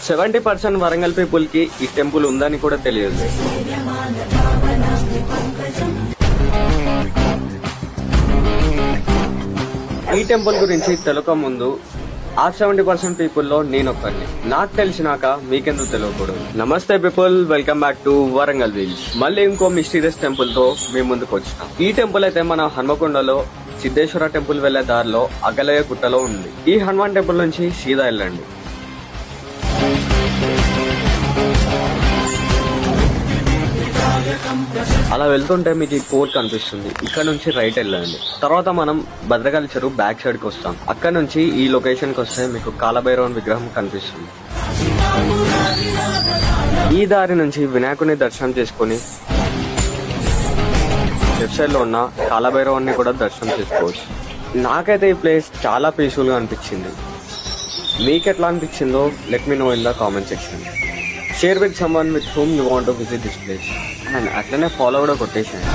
70% Warangal people కి ఈ temple ఉందని కూడా తెలియదు. ఈ టెంపుల్ గురించి తెలుక ముందు ఆ 70% పీపుల్ లో నేనొక్కడిని. నాకు తెలిసినాక మీకెందుకు తెలియకూడదు. నమస్తే people, welcome back to Warangal విల్స్. మళ్ళీ ఇంకో మిస్టీరియస్ టెంపుల్ తో మీ ముందుకు వచ్చిన. ఈ టెంపుల్ అయితే మన హన్మకొండలో సిద్ధేశ్వర టెంపుల్ వెళ్లే దారిలో అగలయ్య గుట్టలో ఉంది. ఈ హనుమాన్ టెంపుల్ నుంచి సీదా వెళ్ళండి. అలా వెళ్తుంటే మీకు ఈ కోర్ట్ కనిపిస్తుంది. ఇక్కడ నుంచి రైట్ వెళ్ళండి. తర్వాత మనం భద్రకాళి చెరువు బ్యాక్ సైడ్ కి వస్తాం. అక్కడ నుంచి ఈ లొకేషన్ కి వస్తే మీకు కాలభైరవన్ విగ్రహం కనిపిస్తుంది. ఈ దారి నుంచి వినాయకుని దర్శనం చేసుకుని లెఫ్ట్ సైడ్ లో ఉన్న కాలభైరవాన్ని కూడా దర్శనం చేసుకోవచ్చు. నాకైతే ఈ ప్లేస్ చాలా పీస్ఫుల్ గా అనిపించింది. మీకు ఎట్లా అనిపించిందో let me know in the comment section. Share with someone with whom you want to visit this place. And అట్లనే ఫాలో కూడా కొట్టేసాను.